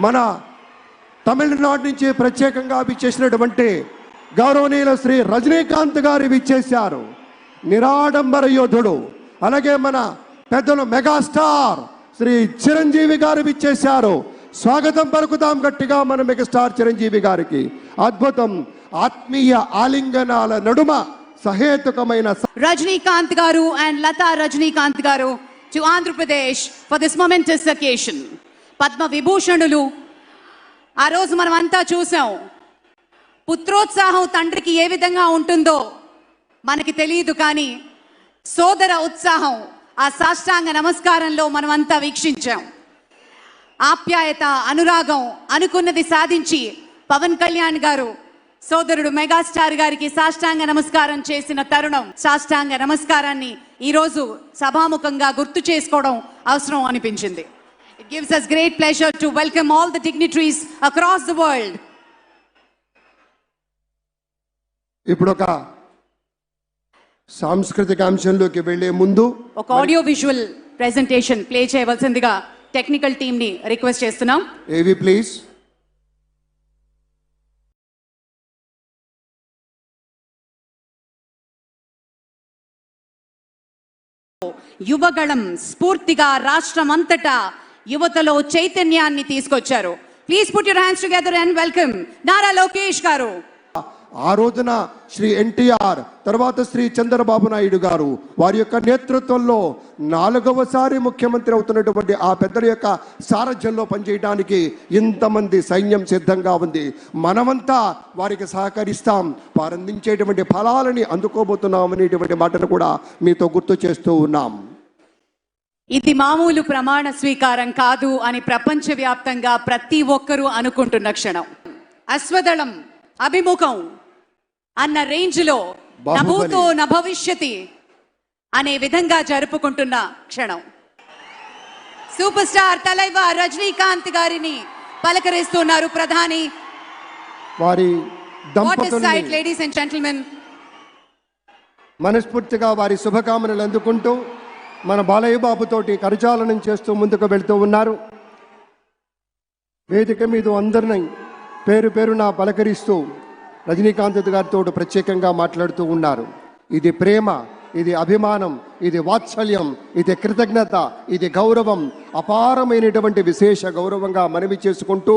మన తమిళనాడు నుంచి ప్రత్యేకంగా విచ్చేసినటువంటి గౌరవనీయులు శ్రీ రజనీకాంత్ గారు విచ్చేశారు. నిరాడంబర యోధుడు. అలాగే మన పెద్దలు మెగాస్టార్ శ్రీ చిరంజీవి గారు విచ్చేశారు. స్వాగతం పలుకుతాం గట్టిగా మన మెగాస్టార్ చిరంజీవి గారికి. అద్భుతం. ఆత్మీయ ఆలింగనాల నడుమ సహేతుకమైన రజనీకాంత్ గారు అండ్ లతా రజనీకాంత్ గారు to Andhra Pradesh for this momentous occasion. పద్మ విభూషణులు. ఆ రోజు మనం అంతా చూసాం. పుత్రోత్సాహం తండ్రికి ఏ విధంగా ఉంటుందో మనకి తెలియదు, కానీ సోదర ఉత్సాహం ఆ సాష్టాంగ నమస్కారంలో మనమంతా వీక్షించాం. ఆప్యాయత, అనురాగం, అనుకున్నది సాధించి పవన్ కళ్యాణ్ గారు సోదరుడు మెగాస్టార్ గారికి సాష్టాంగ నమస్కారం చేసిన తరుణం. సాష్టాంగ నమస్కారాన్ని ఈరోజు సభాముఖంగా గుర్తు చేసుకోవడం అవసరం అనిపించింది. It gives us great pleasure to welcome all the dignitaries across the world. ఇప్పుడు ఒక సాంస్కృతిక అంశంలోకి వెళ్లే ముందు ఒక ఆడియో విజువల్ ప్రెజెంటేషన్ ప్లే చేయవలసిందిగా టెక్నికల్ టీమ్ ని రిక్వెస్ట్ చేస్తున్నాం. ఏవి ప్లీజ్. యువగళం స్ఫూర్తిగా రాష్ట్రమంతటా యువతలో చైతన్యాన్ని తీసుకొచ్చారు. Please put your hands together and welcome Nara Lokesh గారు. ఆ రోజున శ్రీ ఎన్టీఆర్, తర్వాత శ్రీ చంద్రబాబు నాయుడు గారు వారి యొక్క నేతృత్వంలో 4వసారి ముఖ్యమంత్రి అవుతున్నటువంటి ఆ పెద్దల యొక్క సారథ్యంలో పనిచేయడానికి ఇంతమంది సైన్యం సిద్ధంగా ఉంది. మనమంతా వారికి సహకరిస్తాం, వారు అందించేటువంటి ఫలాలని అందుకోబోతున్నాం అనేటువంటి మాటను కూడా మీతో గుర్తు చేస్తూ ఉన్నాం. ఇది మామూలు ప్రమాణ స్వీకారం కాదు అని ప్రపంచవ్యాప్తంగా ప్రతి ఒక్కరూ అనుకుంటున్న క్షణం. అశ్వదళం అభిముఖం అన్న రేంజ్ లో నభూతో నభవిష్యతి అనే విధంగా జరుపుకుంటున్న క్షణం. సూపర్ స్టార్ తలైవర్ రజనీకాంత్ గారిని పలకరిస్తున్నారు ప్రధాని. వారి లేడీస్ అండ్ జెంటిల్మెన్, మనస్ఫూర్తిగా వారి శుభకామనలు అందుకుంటూ మన బాలయ్య బాబుతోటి కరచాలనం చేస్తూ ముందుకు వెళ్తూ ఉన్నారు. వేదిక మీద అందరినీ పేరు పేరున పలకరిస్తూ రజనీకాంత్ గారితో ప్రత్యేకంగా మాట్లాడుతూ ఉన్నారు. ఇది ప్రేమ, ఇది అభిమానం, ఇది వాత్సల్యం, ఇది కృతజ్ఞత, ఇది గౌరవం, అపారమైనటువంటి విశేష గౌరవంగా మనవి చేసుకుంటూ